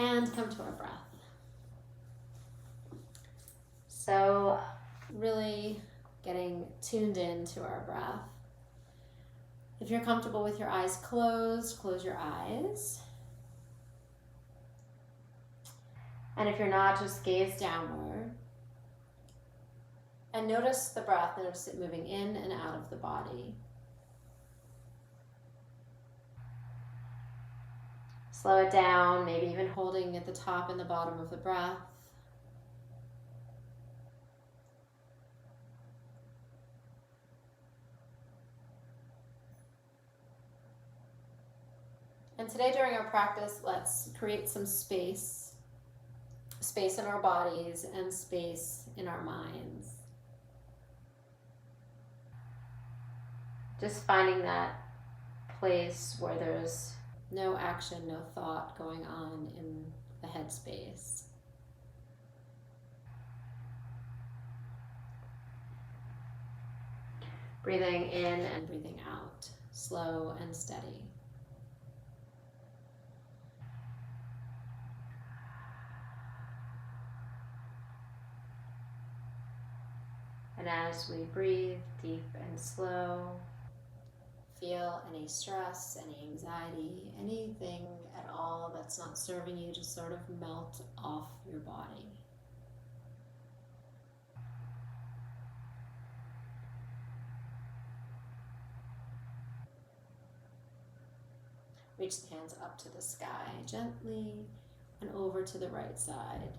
And come to our breath. So really getting tuned in to our breath. If you're comfortable with your eyes closed, close your eyes. And if you're not, just gaze downward. And notice the breath, notice it moving in and out of the body. Slow it down, maybe even holding at the top and the bottom of the breath. And today during our practice, let's create some space in our bodies and space in our minds. Just finding that place where there's no action, no thought going on in the headspace. Breathing in and breathing out, slow and steady. And as we breathe deep and slow, feel any stress, any anxiety, anything at all that's not serving you, just sort of melt off your body. Reach the hands up to the sky gently and over to the right side.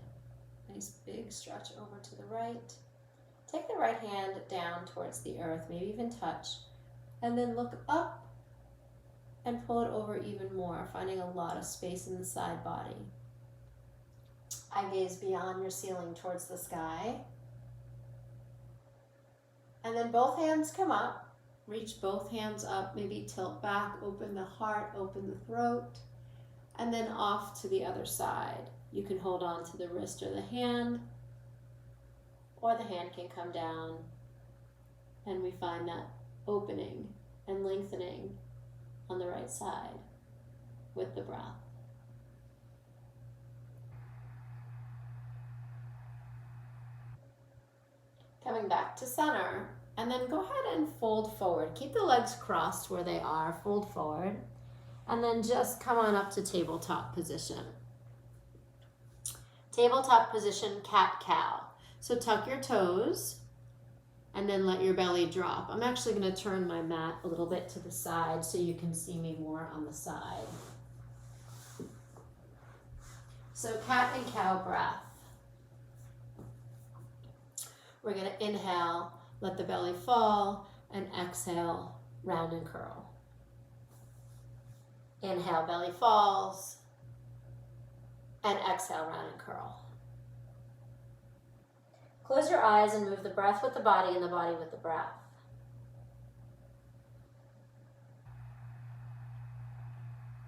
Nice big stretch over to the right. Take the right hand down towards the earth, maybe even touch, and then look up and pull it over even more, finding a lot of space in the side body. Eye gaze beyond your ceiling towards the sky. And then both hands come up. Reach both hands up, maybe tilt back, open the heart, open the throat, and then off to the other side. You can hold on to the wrist or the hand, or the hand can come down, and we find that opening and lengthening on the right side with the breath. Coming back to center, and then go ahead and fold forward. Keep the legs crossed where they are, fold forward, and then just come on up to tabletop position. Tabletop position, cat-cow. So tuck your toes and then let your belly drop. I'm actually going to turn my mat a little bit to the side so you can see me more on the side. So cat and cow breath. We're going to inhale, let the belly fall, and exhale, round and curl. Inhale, belly falls, and exhale, round and curl. Close your eyes and move the breath with the body and the body with the breath.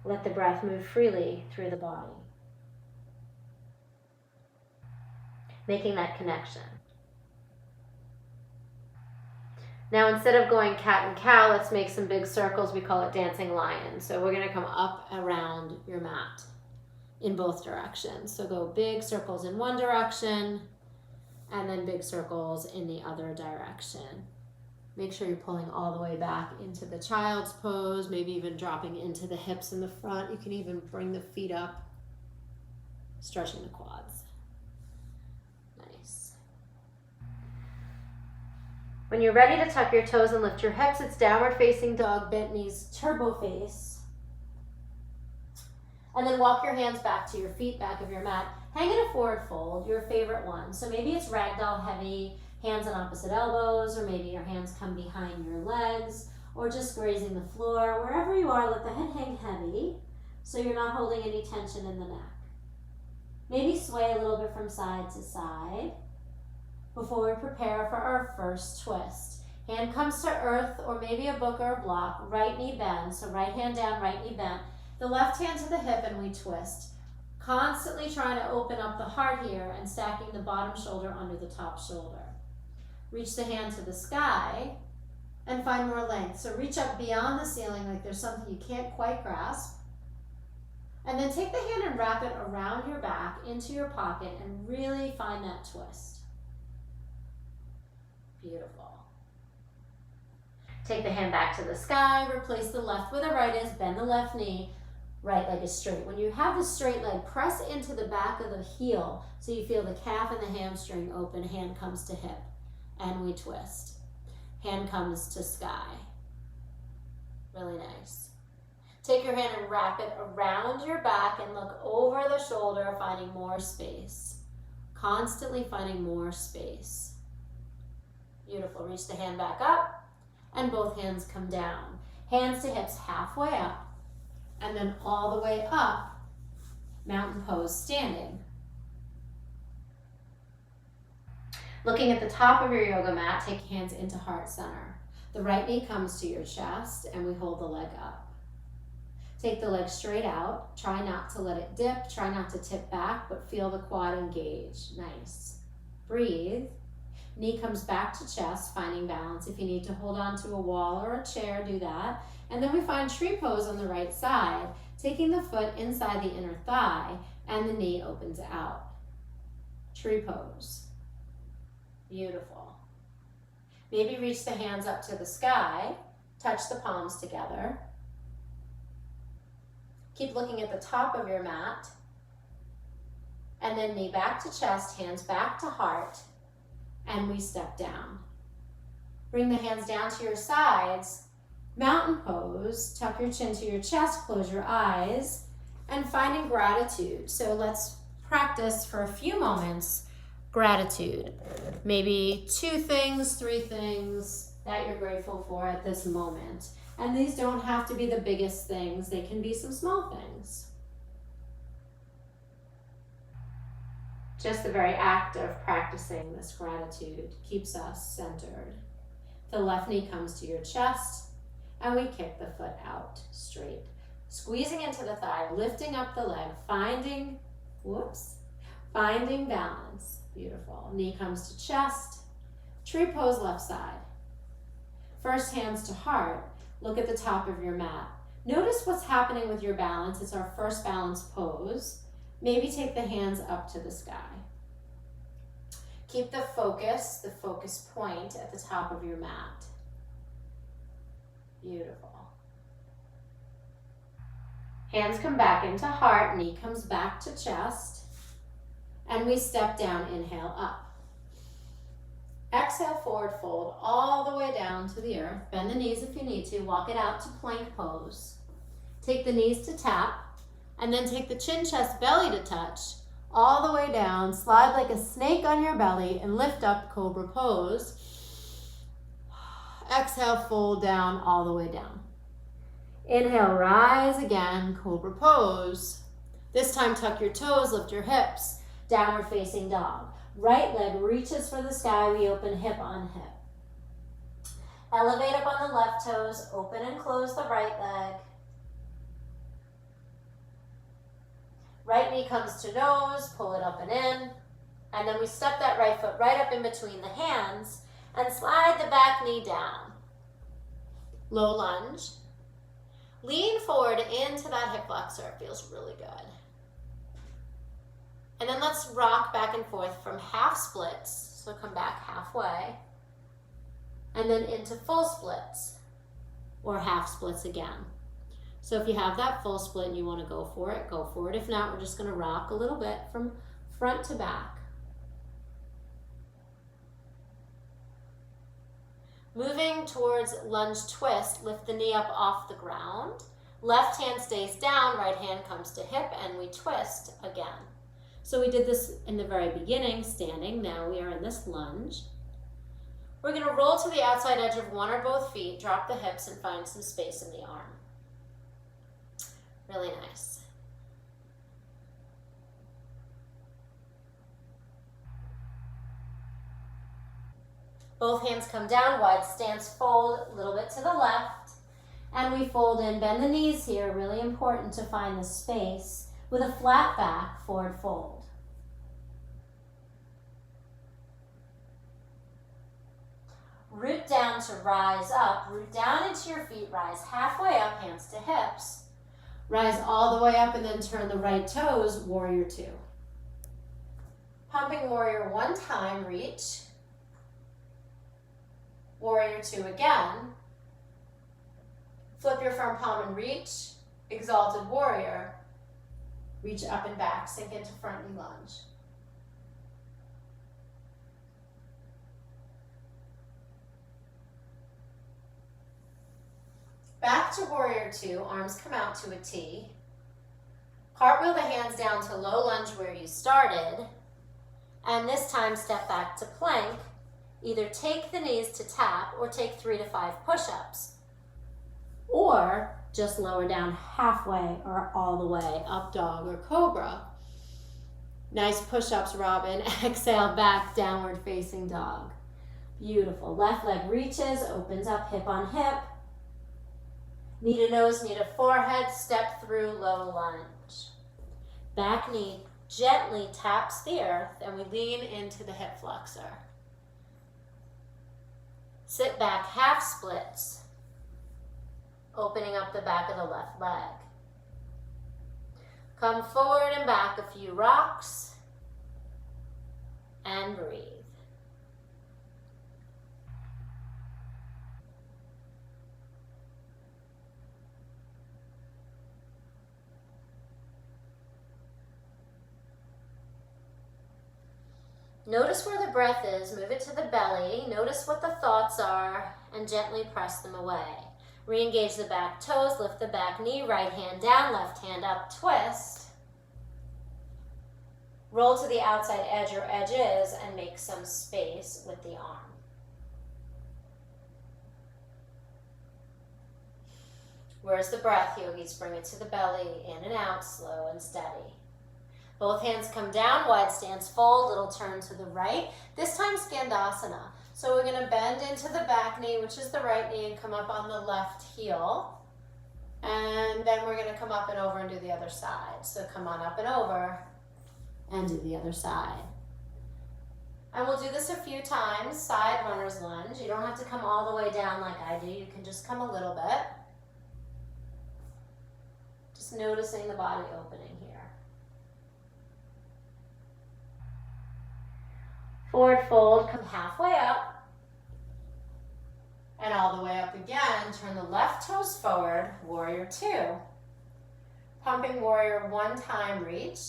Let the breath move freely through the body, making that connection. Now, instead of going cat and cow, let's make some big circles. We call it dancing lion. So we're going to come up around your mat in both directions. So go big circles in one direction, and then big circles in the other direction. Make sure you're pulling all the way back into the child's pose, maybe even dropping into the hips in the front. You can even bring the feet up, stretching the quads. Nice. When you're ready to tuck your toes and lift your hips, it's downward facing dog, bent knees, turbo face. And then walk your hands back to your feet, back of your mat. Hang in a forward fold, your favorite one. So maybe it's ragdoll heavy, hands on opposite elbows, or maybe your hands come behind your legs, or just grazing the floor. Wherever you are, let the head hang heavy so you're not holding any tension in the neck. Maybe sway a little bit from side to side before we prepare for our first twist. Hand comes to earth, or maybe a book or a block. Right knee bends, so right hand down, right knee bent. The left hand to the hip, and we twist. Constantly trying to open up the heart here and stacking the bottom shoulder under the top shoulder. Reach the hand to the sky and find more length. So reach up beyond the ceiling like there's something you can't quite grasp. And then take the hand and wrap it around your back into your pocket and really find that twist. Beautiful. Take the hand back to the sky, replace the left where the right is, bend the left knee, right leg is straight. When you have the straight leg, press into the back of the heel so you feel the calf and the hamstring open, hand comes to hip, and we twist. Hand comes to sky. Really nice. Take your hand and wrap it around your back and look over the shoulder, finding more space. Constantly finding more space. Beautiful. Reach the hand back up and both hands come down. Hands to hips halfway up and then all the way up. Mountain pose standing. Looking at the top of your yoga mat, take hands into heart center. The right knee comes to your chest and we hold the leg up. Take the leg straight out. Try not to let it dip. Try not to tip back, but feel the quad engage. Nice. Breathe. Knee comes back to chest, finding balance. If you need to hold on to a wall or a chair, do that. And then we find tree pose on the right side, taking the foot inside the inner thigh and the knee opens out. Tree pose. Beautiful. Maybe reach the hands up to the sky. Touch the palms together. Keep looking at the top of your mat. And then knee back to chest, hands back to heart, and we step down. Bring the hands down to your sides. Mountain pose, tuck your chin to your chest, close your eyes, and finding gratitude. So let's practice for a few moments gratitude. Maybe 2 things, 3 things that you're grateful for at this moment. And these don't have to be the biggest things. They can be some small things. Just the very act of practicing this gratitude keeps us centered. The left knee comes to your chest and we kick the foot out straight. Squeezing into the thigh, lifting up the leg, finding balance. Beautiful. Knee comes to chest. Tree pose left side. First hands to heart. Look at the top of your mat. Notice what's happening with your balance. It's our first balance pose. Maybe take the hands up to the sky. Keep the focus point at the top of your mat. Beautiful. Hands come back into heart, knee comes back to chest, and we step down, inhale up. Exhale, forward fold all the way down to the earth. Bend the knees if you need to. Walk it out to plank pose. Take the knees to tap, and then take the chin, chest, belly to touch. All the way down, slide like a snake on your belly, and lift up, cobra pose. Exhale, fold down, all the way down. Inhale, rise again, cobra pose. This time, tuck your toes, lift your hips. Downward facing dog. Right leg reaches for the sky, we open hip on hip. Elevate up on the left toes, open and close the right leg. Right knee comes to nose, pull it up and in. And then we step that right foot right up in between the hands and slide the back knee down. Low lunge. Lean forward into that hip flexor, it feels really good. And then let's rock back and forth from half splits. So come back halfway. And then into full splits or half splits again. So if you have that full split and you want to go for it, go for it. If not, we're just going to rock a little bit from front to back. Moving towards lunge twist, lift the knee up off the ground. Left hand stays down, right hand comes to hip, and we twist again. So we did this in the very beginning, standing. Now we are in this lunge. We're going to roll to the outside edge of one or both feet, drop the hips, and find some space in the arm. Really nice. Both hands come down, wide stance, fold a little bit to the left, and we fold in, bend the knees here, really important to find the space, with a flat back, forward fold. Root down to rise up, root down into your feet, rise halfway up, hands to hips. Rise all the way up and then turn the right toes, warrior two. Pumping warrior one time, reach. Warrior two again. Flip your firm palm and reach. Exalted warrior. Reach up and back, sink into front knee lunge. Back to warrior two, arms come out to a T. Cartwheel the hands down to low lunge where you started. And this time step back to plank. Either take the knees to tap or take 3 to 5 push-ups. Or just lower down halfway or all the way, up dog or cobra. Nice push-ups, Robin. Exhale, back, downward facing dog. Beautiful. Left leg reaches, opens up hip on hip. Knee to nose, knee to forehead, step through low lunge. Back knee gently taps the earth and we lean into the hip flexor. Sit back, half splits, opening up the back of the left leg. Come forward and back a few rocks and breathe. Notice where the breath is, move it to the belly, notice what the thoughts are, and gently press them away. Re-engage the back toes, lift the back knee, right hand down, left hand up, twist. Roll to the outside edge or edges and make some space with the arm. Where's the breath, yogis? Bring it to the belly, in and out, slow and steady. Both hands come down, wide stance fold, little turn to the right. This time Skandasana. So we're gonna bend into the back knee, which is the right knee, and come up on the left heel. And then we're gonna come up and over and do the other side. So come on up and over and do the other side. And we'll do this a few times, side runner's lunge. You don't have to come all the way down like I do. You can just come a little bit. Just noticing the body opening here. Forward fold, come halfway up. And all the way up again, turn the left toes forward, warrior two. Pumping warrior one time, reach.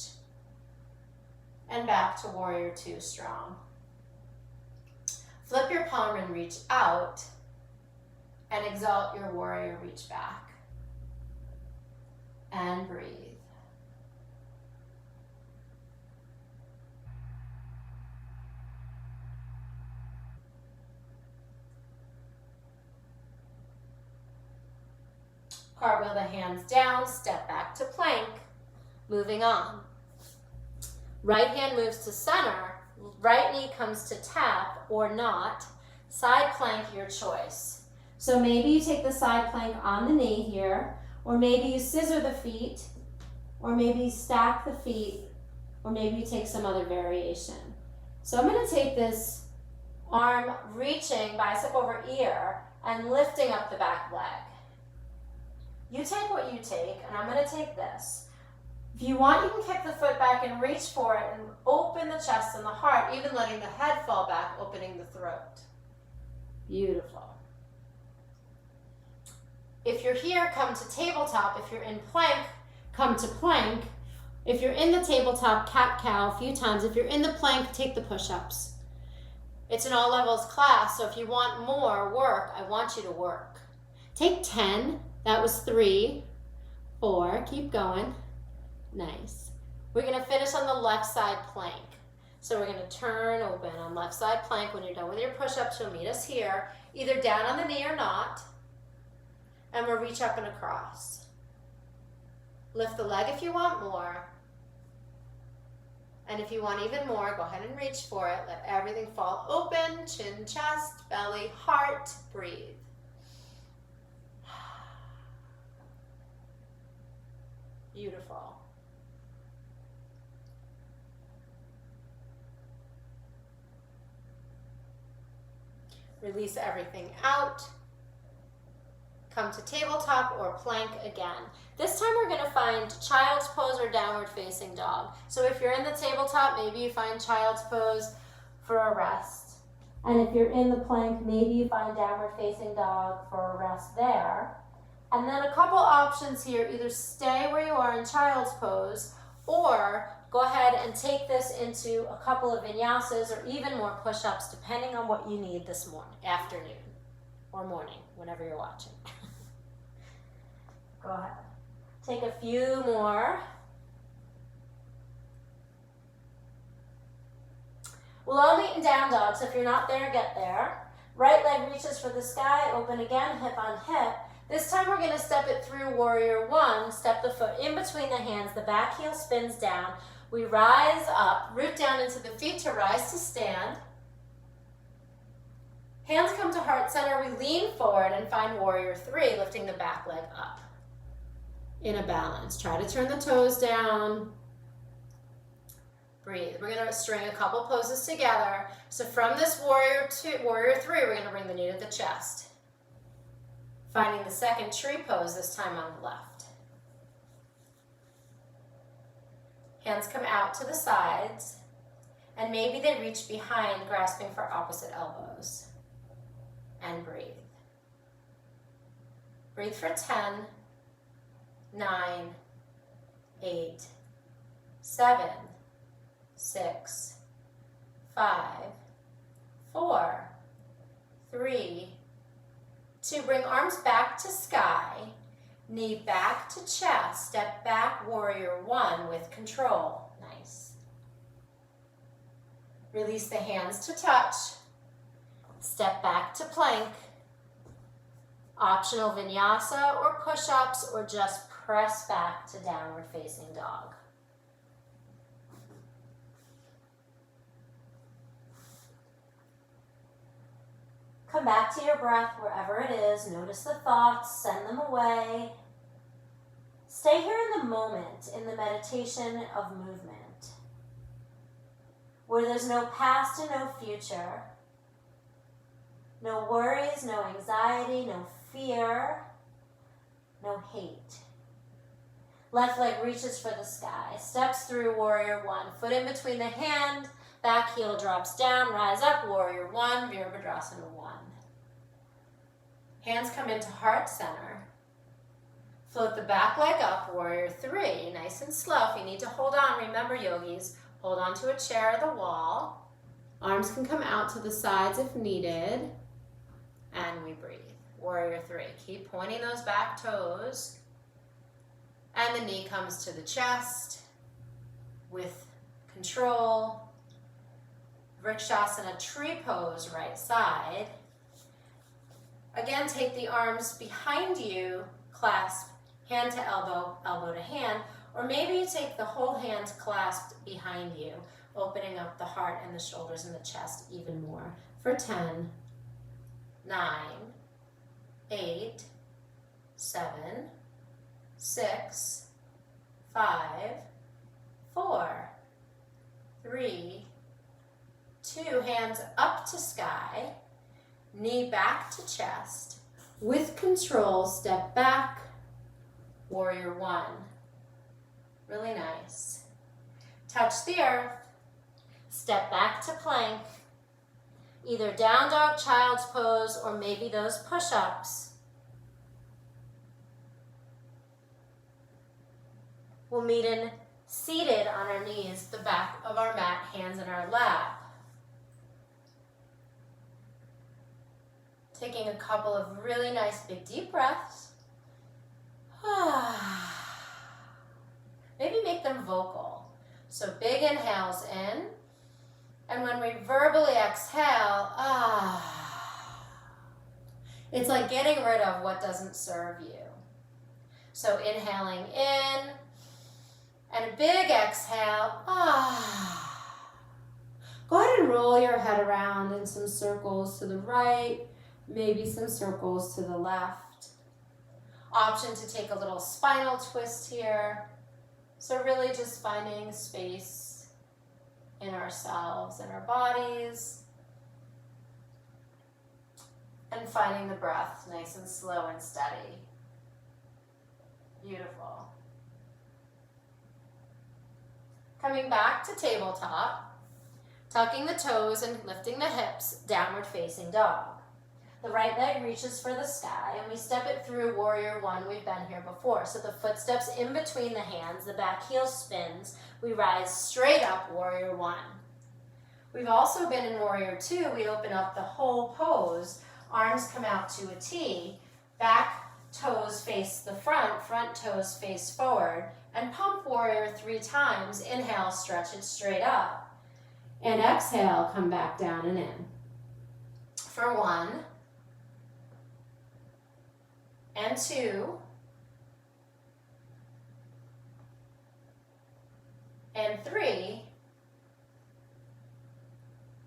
And back to warrior two, strong. Flip your palm and reach out. And exalt your warrior, reach back. And breathe. Cartwheel the hands down, step back to plank, moving on. Right hand moves to center, right knee comes to tap or not, side plank, your choice. So maybe you take the side plank on the knee here, or maybe you scissor the feet, or maybe you stack the feet, or maybe you take some other variation. So I'm gonna take this arm reaching, bicep over ear, and lifting up the back leg. You take what you take, and I'm gonna take this. If you want, you can kick the foot back and reach for it and open the chest and the heart, even letting the head fall back, opening the throat. Beautiful. If you're here, come to tabletop. If you're in plank, come to plank. If you're in the tabletop, cat-cow a few times. If you're in the plank, take the push-ups. It's an all levels class, so if you want more work, I want you to work. Take 10. That was 3, 4, keep going. Nice. We're gonna finish on the left side plank. So we're gonna turn open on left side plank. When you're done with your push-ups, you'll meet us here, either down on the knee or not. And we'll reach up and across. Lift the leg if you want more. And if you want even more, go ahead and reach for it. Let everything fall open, chin, chest, belly, heart, breathe. Beautiful. Release everything out. Come to tabletop or plank again. This time we're going to find child's pose or downward facing dog. So if you're in the tabletop, maybe you find child's pose for a rest. And if you're in the plank, maybe you find downward facing dog for a rest there. And then a couple options here, either stay where you are in child's pose or go ahead and take this into a couple of vinyasas or even more push-ups depending on what you need this morning, afternoon, or morning, whenever you're watching. Go ahead. Take a few more. We'll all meet in down dog, so if you're not there, get there. Right leg reaches for the sky, open again, hip on hip. This time we're gonna step it through warrior one, step the foot in between the hands, the back heel spins down. We rise up, root down into the feet to rise to stand. Hands come to heart center, we lean forward and find warrior three, lifting the back leg up. In a balance, try to turn the toes down. Breathe. We're gonna string a couple poses together. So from this warrior three, we're gonna bring the knee to the chest. Finding the second tree pose, this time on the left. Hands come out to the sides, and maybe they reach behind, grasping for opposite elbows. And breathe. Breathe for 10, 9, 8, 7, 6, 5, 4, 3, 2. Bring arms back to sky, knee back to chest, step back, warrior one with control. Nice. Release the hands to touch, step back to plank. Optional vinyasa or push-ups, or just press back to downward facing dog. Come back to your breath wherever it is. Notice the thoughts, send them away. Stay here in the moment, in the meditation of movement, where there's no past and no future, no worries, no anxiety, no fear, no hate. Left leg reaches for the sky, steps through warrior one, foot in between the hand, back heel drops down, rise up, warrior one, Virabhadrasana one. Hands come into heart center. Float the back leg up, warrior three, nice and slow. If you need to hold on, remember yogis, hold on to a chair or the wall. Arms can come out to the sides if needed. And we breathe. Warrior three. Keep pointing those back toes. And the knee comes to the chest with control. Vrikshasana tree pose, right side. Again, take the arms behind you, clasp hand to elbow, elbow to hand, or maybe you take the whole hand clasped behind you, opening up the heart and the shoulders and the chest even more. For 10, 9, 8, 7, 6, 5, 4, 3, 2, hands up to sky, knee back to chest. With control, step back, warrior one. Really nice. Touch the earth, step back to plank, either down dog, child's pose, or maybe those push-ups. We'll meet in seated on our knees, the back of our mat, hands in our lap. Taking a couple of really nice big deep breaths. Maybe make them vocal. So big inhales in, and when we verbally exhale, it's like getting rid of what doesn't serve you. So inhaling in, and a big exhale, Go ahead and roll your head around in some circles to the right, maybe some circles to the left. Option to take a little spinal twist here. So really just finding space in ourselves and our bodies. And finding the breath nice and slow and steady. Beautiful. Coming back to tabletop, tucking the toes and lifting the hips, downward facing dog. The right leg reaches for the sky, and we step it through warrior one. We've been here before. So the footsteps in between the hands, the back heel spins. We rise straight up, warrior one. We've also been in warrior two. We open up the whole pose. Arms come out to a T. Back toes face the front, front toes face forward. And pump warrior 3 times. Inhale, stretch it straight up. And exhale, come back down and in. For 1. And 2, and 3.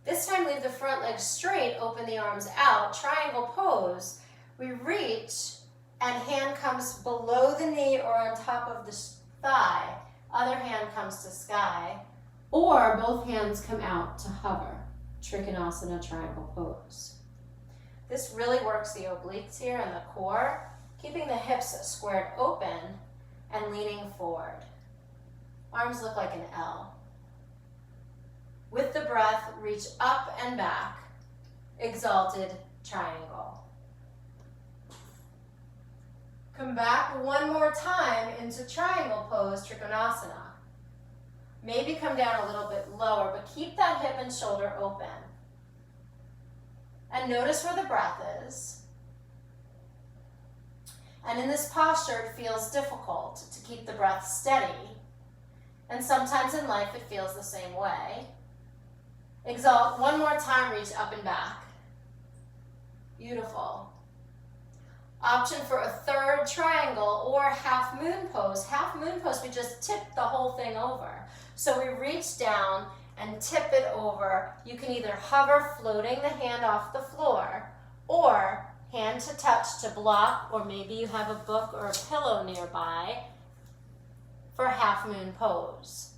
This time leave the front leg straight, open the arms out, triangle pose. We reach and hand comes below the knee or on top of the thigh. Other hand comes to sky, or both hands come out to hover. Trikonasana triangle pose. This really works the obliques here and the core. Keeping the hips squared open and leaning forward. Arms look like an L. With the breath, reach up and back. Exalted triangle. Come back one more time into triangle pose, Trikonasana. Maybe come down a little bit lower, but keep that hip and shoulder open. And notice where the breath is. And in this posture, it feels difficult to keep the breath steady. And sometimes in life, it feels the same way. Exalt one more time, reach up and back. Beautiful. Option for a third triangle or half moon pose. Half moon pose, we just tip the whole thing over. So we reach down and tip it over. You can either hover, floating the hand off the floor, or hand to touch to block, or maybe you have a book or a pillow nearby for half moon pose.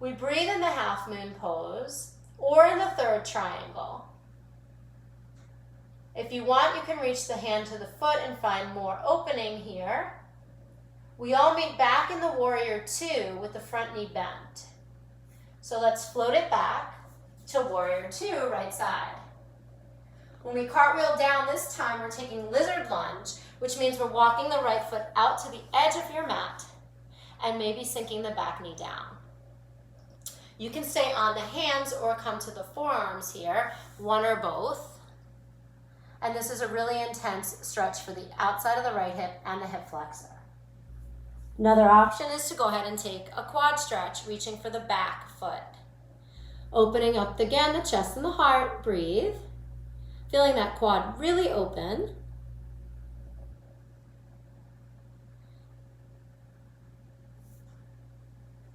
We breathe in the half moon pose or in the third triangle. If you want, you can reach the hand to the foot and find more opening here. We all meet back in the warrior two with the front knee bent. So let's float it back to warrior two, right side. When we cartwheel down this time, we're taking lizard lunge, which means we're walking the right foot out to the edge of your mat and maybe sinking the back knee down. You can stay on the hands or come to the forearms here, one or both. And this is a really intense stretch for the outside of the right hip and the hip flexor. Another option is to go ahead and take a quad stretch, reaching for the back foot. Opening up again the chest and the heart, breathe. Feeling that quad really open.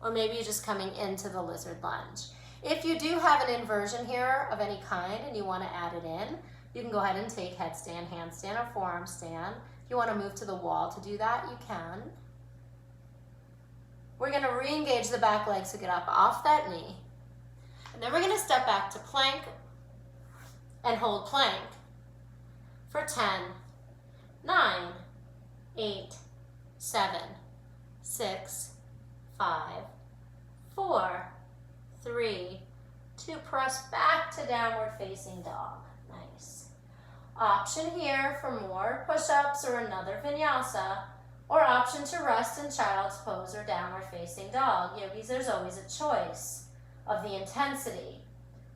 Or maybe you're just coming into the lizard lunge. If you do have an inversion here of any kind and you want to add it in, you can go ahead and take headstand, handstand, or forearm stand. If you want to move to the wall to do that, you can. We're going to re-engage the back leg to get up off that knee. And then we're going to step back to plank and hold plank for 10, 9, 8, 7, 6, 5, 4, 3, 2. Press back to downward facing dog. Nice. Option here for more push-ups or another vinyasa, or option to rest in child's pose or downward facing dog. Yogis, there's always a choice of the intensity.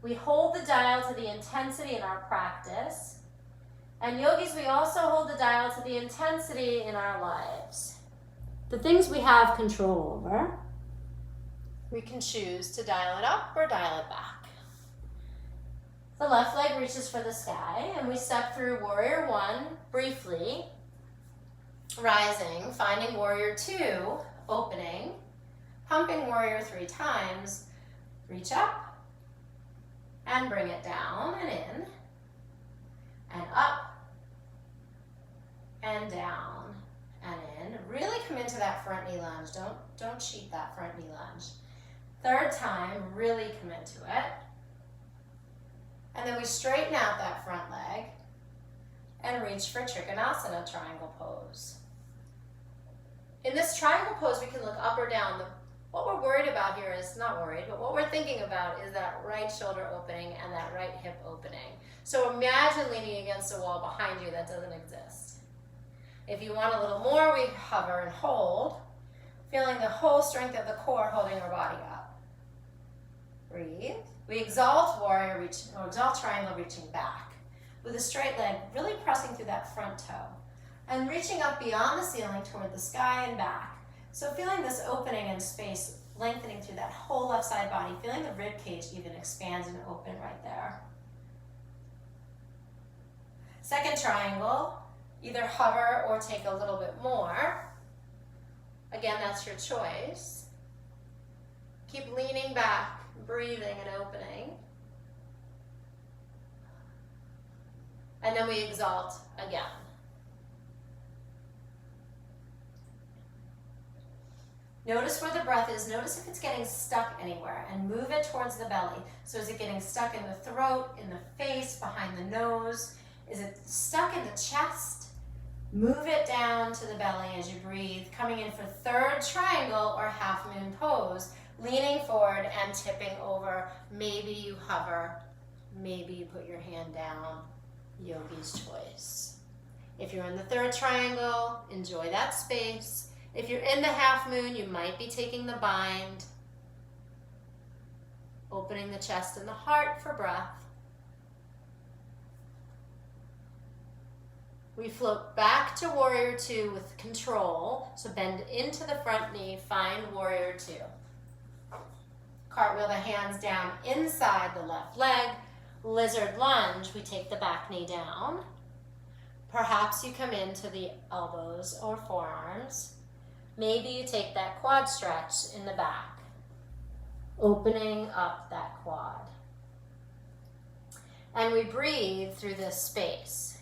We hold the dial to the intensity in our practice. And yogis, we also hold the dial to the intensity in our lives. The things we have control over, we can choose to dial it up or dial it back. The left leg reaches for the sky, and we step through warrior one briefly, rising, finding warrior two, opening, pumping warrior 3 times, reach up, and bring it down and in, and up, and down, and in. Really come into that front knee lunge. Don't cheat that front knee lunge. Third time, really come into it. And then we straighten out that front leg and reach for Trikonasana triangle pose. In this triangle pose, we can look up or down. The What we're worried about here is, not worried, but what we're thinking about is that right shoulder opening and that right hip opening. So imagine leaning against a wall behind you that doesn't exist. If you want a little more, we hover and hold, feeling the whole strength of the core holding our body up. Breathe. We exalt warrior, or exalt triangle, reaching back. With a straight leg, really pressing through that front toe. And reaching up beyond the ceiling toward the sky and back. So feeling this opening in space, lengthening through that whole left side body, feeling the rib cage even expands and open right there. Second triangle, either hover or take a little bit more. Again, that's your choice. Keep leaning back, breathing and opening. And then we exalt again. Notice where the breath is. Notice if it's getting stuck anywhere and move it towards the belly. So is it getting stuck in the throat, in the face, behind the nose? Is it stuck in the chest? Move it down to the belly as you breathe, coming in for third triangle or half moon pose, leaning forward and tipping over. Maybe you hover, maybe you put your hand down. Yogi's choice. If you're in the third triangle, enjoy that space. If you're in the half moon, you might be taking the bind, opening the chest and the heart for breath. We float back to warrior two with control. So bend into the front knee, find warrior two. Cartwheel the hands down inside the left leg. Lizard lunge, we take the back knee down. Perhaps you come into the elbows or forearms. Maybe you take that quad stretch in the back, opening up that quad. And we breathe through this space.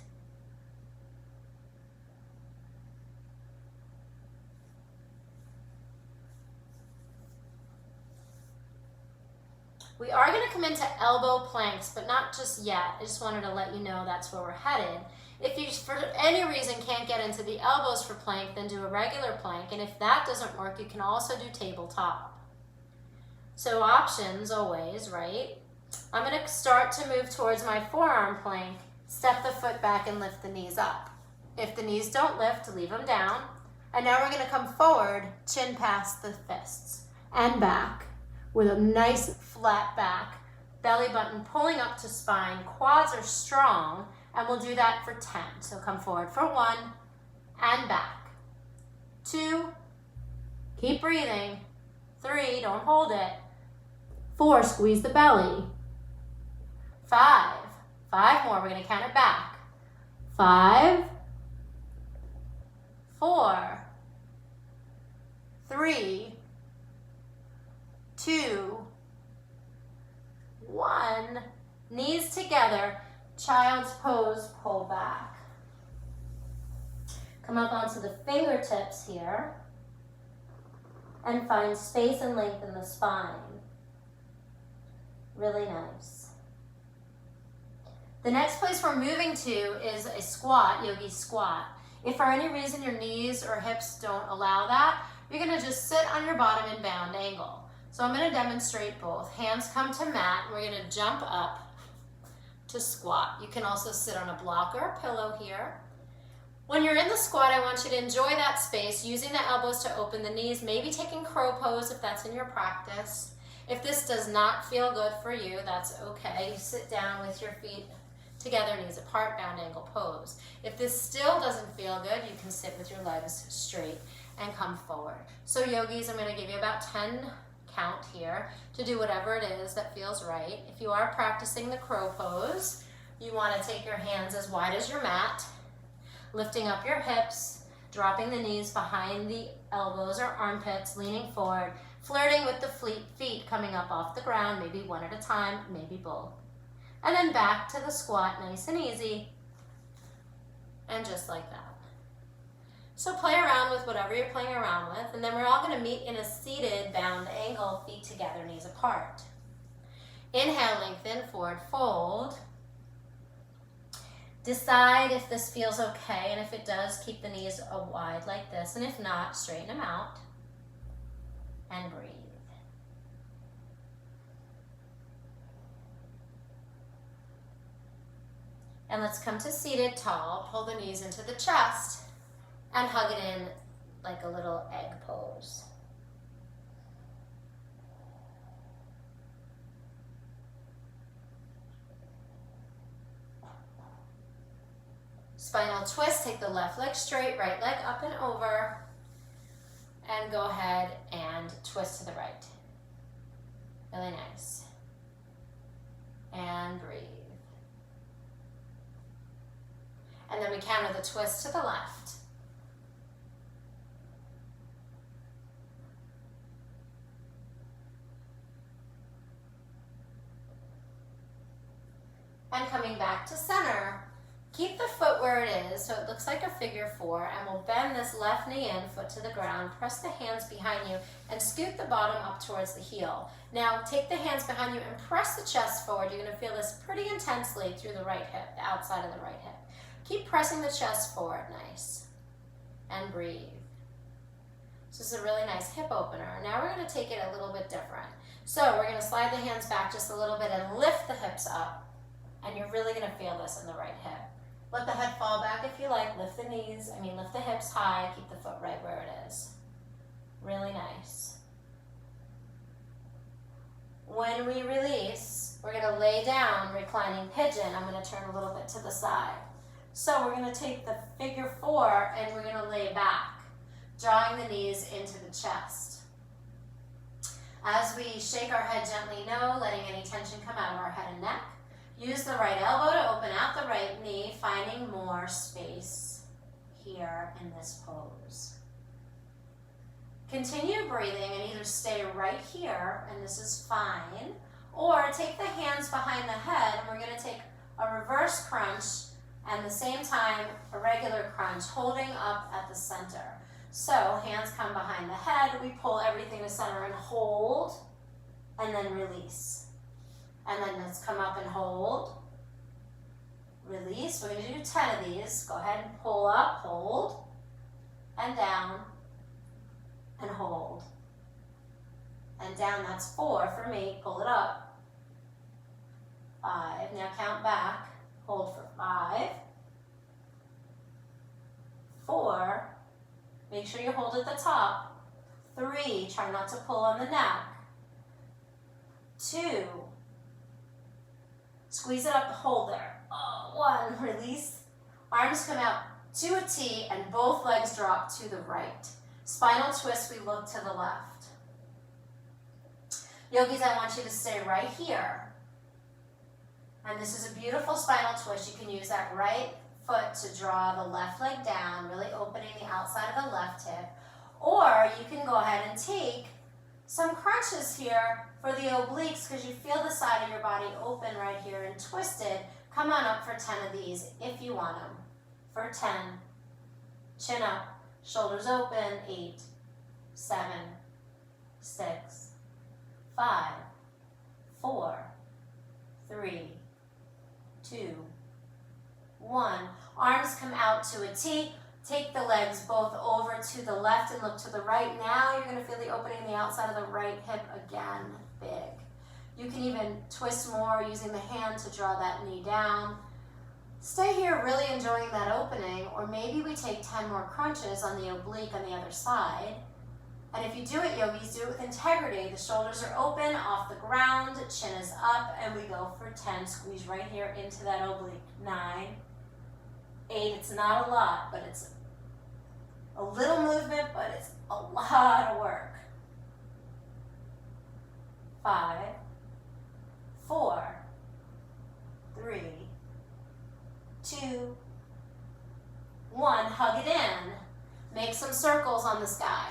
We are going to come into elbow planks, but not just yet. I just wanted to let you know that's where we're headed. If you, for any reason, can't get into the elbows for plank, then do a regular plank. And if that doesn't work, you can also do tabletop. So options always, right? I'm going to start to move towards my forearm plank, step the foot back and lift the knees up. If the knees don't lift, leave them down. And now we're going to come forward, chin past the fists, and back with a nice flat back, belly button pulling up to spine, quads are strong, and we'll do that for 10. So come forward for 1 and back. 2, keep breathing. 3, don't hold it. 4, squeeze the belly. 5 more, we're gonna count it back. 5, 4, 3, 2, 1. Knees together, child's pose, pull back. Come up onto the fingertips here and find space and length in the spine. Really nice. The next place we're moving to is a squat, yogi squat. If for any reason your knees or hips don't allow that, you're gonna just sit on your bottom in bound angle. So I'm going to demonstrate both. Hands come to mat. We're going to jump up to squat. You can also sit on a block or a pillow here. When you're in the squat, I want you to enjoy that space, using the elbows to open the knees, maybe taking crow pose if that's in your practice. If this does not feel good for you, that's okay. You sit down with your feet together, knees apart, bound angle pose. If this still doesn't feel good, you can sit with your legs straight and come forward. So yogis, I'm going to give you about 10 count here to do whatever it is that feels right. If you are practicing the crow pose, you want to take your hands as wide as your mat, lifting up your hips, dropping the knees behind the elbows or armpits, leaning forward, flirting with the feet coming up off the ground, maybe one at a time, maybe both. And then back to the squat, nice and easy, and just like that. So play around with whatever you're playing around with, and then we're all going to meet in a seated bound angle, feet together, knees apart. Inhale, lengthen, forward fold. Decide if this feels okay, and if it does, keep the knees wide like this, and if not, straighten them out. and breathe. And let's come to seated tall. Pull the knees into the chest and hug it in like a little egg pose. Spinal twist, take the left leg straight, right leg up and over, and go ahead and twist to the right. Really nice. And breathe. And then we counter the twist to the left. And coming back to center, keep the foot where it is, so it looks like a figure four, and we'll bend this left knee in, foot to the ground, press the hands behind you, and scoot the bottom up towards the heel. Now, take the hands behind you and press the chest forward. You're gonna feel this pretty intensely through the right hip, the outside of the right hip. Keep pressing the chest forward, nice. And breathe. This is a really nice hip opener. Now we're gonna take it a little bit different. So we're gonna slide the hands back just a little bit and lift the hips up. And you're really gonna feel this in the right hip. Let the head fall back if you like. Lift the knees, lift the hips high. Keep the foot right where it is. Really nice. When we release, we're gonna lay down, reclining pigeon. I'm gonna turn a little bit to the side. So we're gonna take the figure four and we're gonna lay back, drawing the knees into the chest. As we shake our head gently no, letting any tension come out of our head and neck. Use the right elbow to open out the right knee, finding more space here in this pose. Continue breathing and either stay right here, and this is fine, or take the hands behind the head, and we're gonna take a reverse crunch, and at the same time, a regular crunch, holding up at the center. So hands come behind the head, we pull everything to center and hold, and then release. And then let's come up and hold, release. We're gonna do 10 of these. Go ahead and pull up, hold, and down, and hold. And down, that's 4 for me. Pull it up. 5, now count back. Hold for 5, 4, make sure you hold at the top. 3, try not to pull on the neck. 2, squeeze it up, hold there. 1, release. Arms come out to a T and both legs drop to the right. Spinal twist, we look to the left. Yogis, I want you to stay right here. And this is a beautiful spinal twist. You can use that right foot to draw the left leg down, really opening the outside of the left hip. Or you can go ahead and take some crunches here for the obliques because you feel the side of your body open right here and twisted. Come on up for 10 of these if you want them. For 10, chin up, shoulders open, 8, 7, 6, 5, 4, 3, 2, 1. Arms come out to a T. Take the legs both over to the left and look to the right. Now you're going to feel the opening in the outside of the right hip again, big. You can even twist more using the hand to draw that knee down. Stay here really enjoying that opening, or maybe we take 10 more crunches on the oblique on the other side. And if you do it, yogis, do it with integrity. The shoulders are open, off the ground, chin is up, and we go for 10. Squeeze right here into that oblique. 9, 8, it's not a lot, but it's a little movement, but it's a lot of work. 5, 4, 3, 2, 1. Hug it in. Make some circles on the sky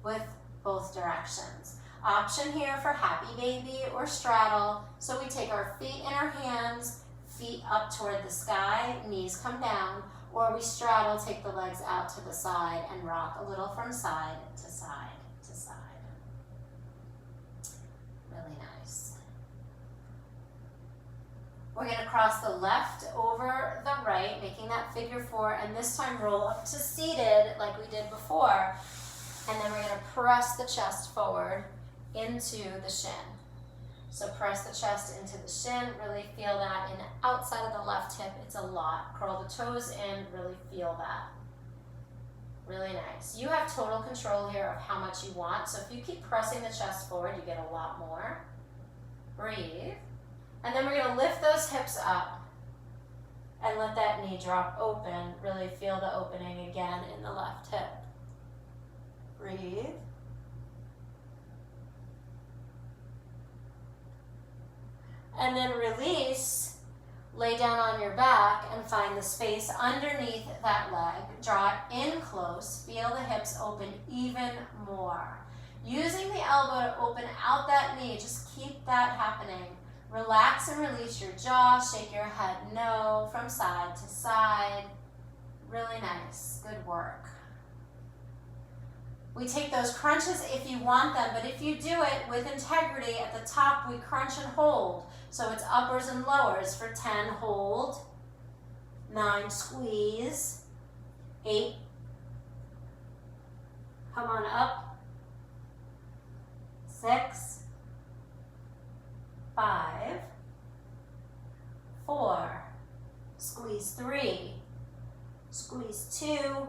with both directions. Option here for happy baby or straddle. So we take our feet in our hands, feet up toward the sky, knees come down, or we straddle, take the legs out to the side and rock a little from side to side to side. Really nice. We're going to cross the left over the right, making that figure 4, and this time roll up to seated like we did before. And then we're going to press the chest forward into the shin. So press the chest into the shin, really feel that in the outside of the left hip, it's a lot. Curl the toes in, really feel that. Really nice. You have total control here of how much you want, so if you keep pressing the chest forward, you get a lot more. Breathe. And then we're going to lift those hips up and let that knee drop open. Really feel the opening again in the left hip. Breathe. And then release, lay down on your back and find the space underneath that leg. Draw it in close, feel the hips open even more. Using the elbow to open out that knee, just keep that happening. Relax and release your jaw, shake your head no from side to side. Really nice, good work. We take those crunches if you want them, but if you do it with integrity, at the top we crunch and hold. So it's uppers and lowers. For 10, hold. 9, squeeze. 8, come on up. 6, 5, 4, squeeze 3, squeeze 2,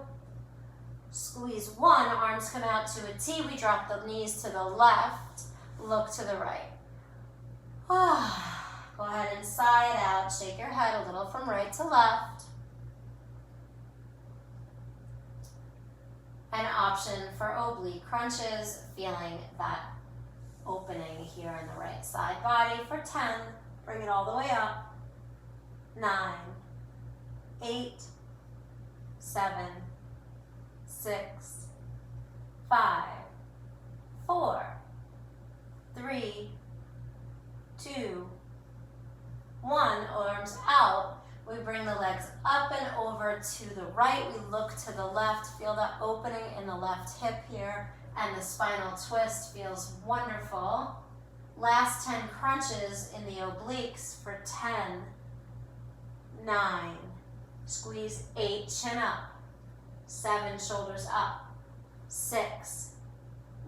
squeeze 1, arms come out to a T, we drop the knees to the left, look to the right. Go ahead and sigh it out, shake your head a little from right to left. An option for oblique crunches, feeling that opening here in the right side body. For 10, bring it all the way up. 9, 8, 7, 6, 5, 4, 3, 2, 1, arms out. We bring the legs up and over to the right. We look to the left. Feel that opening in the left hip here. And the spinal twist feels wonderful. Last 10 crunches in the obliques for 10, 9, squeeze 8, chin up. 7, shoulders up. 6,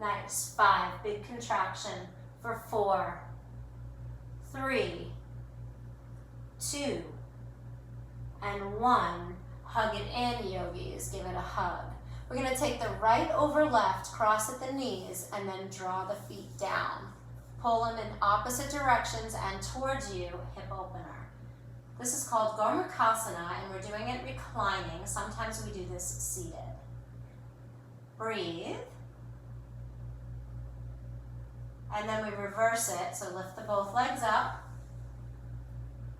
nice. 5, big contraction for 4, 3, 2, and 1. Hug it in, yogis. Give it a hug. We're going to take the right over left, cross at the knees, and then draw the feet down. Pull them in opposite directions and towards you, hip opener. This is called Gomukhasana, and we're doing it reclining. Sometimes we do this seated. Breathe. And then we reverse it, so lift the both legs up.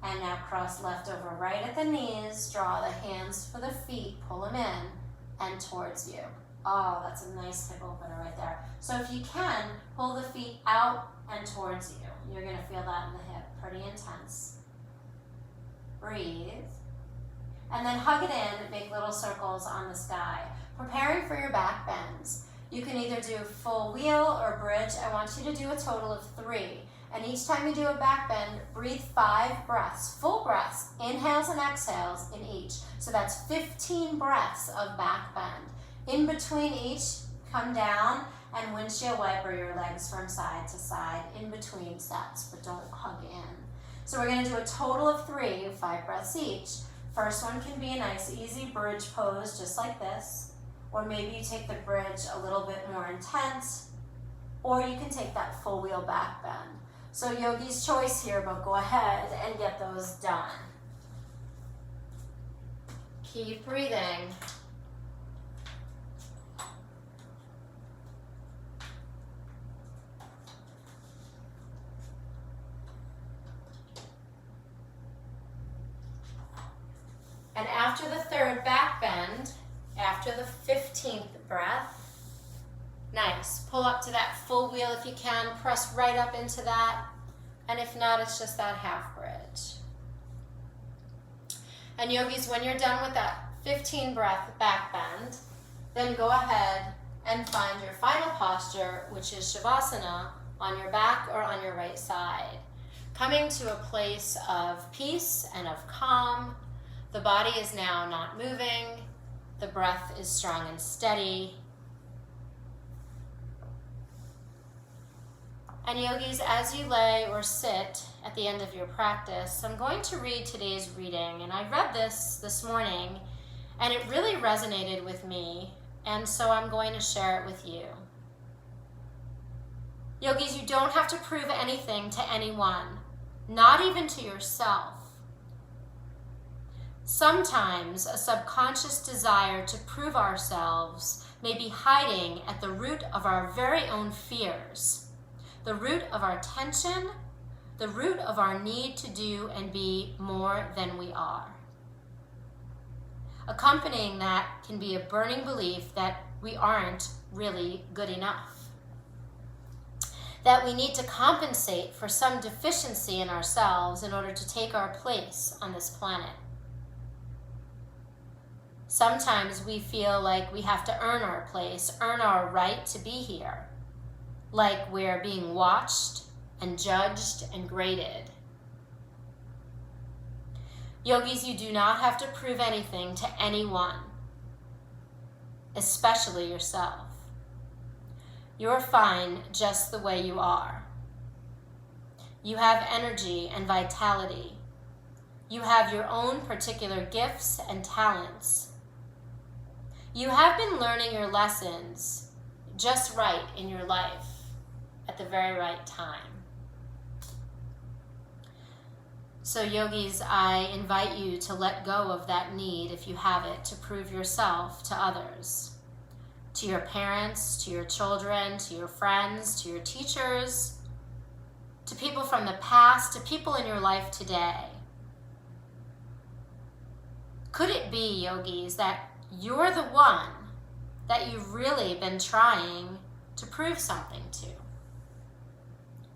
And now cross left over right at the knees, draw the hands for the feet, pull them in and towards you. Oh, that's a nice hip opener right there. So if you can, pull the feet out and towards you. You're gonna feel that in the hip, pretty intense. Breathe. And then hug it in, make little circles on the sky. Preparing for your back bends. You can either do full wheel or bridge. I want you to do a total of 3. And each time you do a back bend, breathe 5 breaths, full breaths, inhales and exhales in each. So that's 15 breaths of back bend. In between each, come down and windshield wiper your legs from side to side in between sets, but don't hug in. So we're gonna do a total of 3, 5 breaths each. First one can be a nice easy bridge pose, just like this. Or maybe you take the bridge a little bit more intense, or you can take that full wheel back bend. So yogi's choice here, but go ahead and get those done. Keep breathing. And after the third back bend, after the 15th breath, nice. Pull up to that full wheel if you can. Press right up into that. And if not, it's just that half bridge. And yogis, when you're done with that 15 breath back bend, then go ahead and find your final posture, which is Shavasana, on your back or on your right side. Coming to a place of peace and of calm. The body is now not moving. The breath is strong and steady. And yogis, as you lay or sit at the end of your practice, I'm going to read today's reading. And I read this morning, and it really resonated with me, and so I'm going to share it with you. Yogis, you don't have to prove anything to anyone, not even to yourself. Sometimes a subconscious desire to prove ourselves may be hiding at the root of our very own fears, the root of our tension, the root of our need to do and be more than we are. Accompanying that can be a burning belief that we aren't really good enough, that we need to compensate for some deficiency in ourselves in order to take our place on this planet. Sometimes we feel like we have to earn our place, earn our right to be here, like we're being watched and judged and graded. Yogis, you do not have to prove anything to anyone, especially yourself. You're fine just the way you are. You have energy and vitality. You have your own particular gifts and talents. You have been learning your lessons just right in your life at the very right time. So yogis, I invite you to let go of that need, if you have it, to prove yourself to others, to your parents, to your children, to your friends, to your teachers, to people from the past, to people in your life today. Could it be, yogis, that you're the one that you've really been trying to prove something to?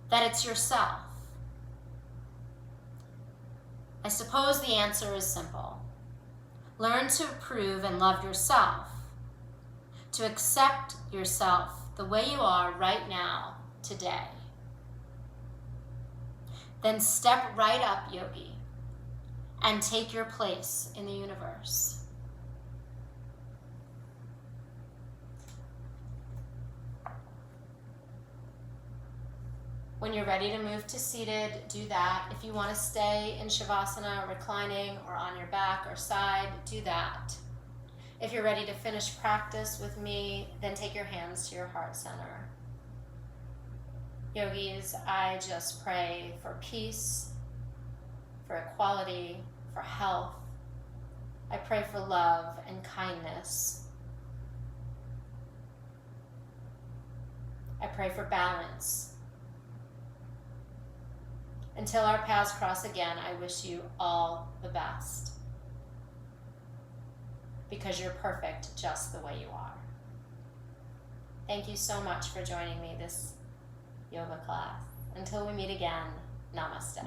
That it's yourself? I suppose the answer is simple. Learn to approve and love yourself, to accept yourself the way you are right now, today. Then step right up, yogi, and take your place in the universe. When you're ready to move to seated, do that. If you want to stay in Shavasana, reclining, or on your back or side, do that. If you're ready to finish practice with me, then take your hands to your heart center. Yogis, I just pray for peace, for equality, for health. I pray for love and kindness. I pray for balance. Until our paths cross again, I wish you all the best, because you're perfect just the way you are. Thank you so much for joining me this yoga class. Until we meet again, namaste.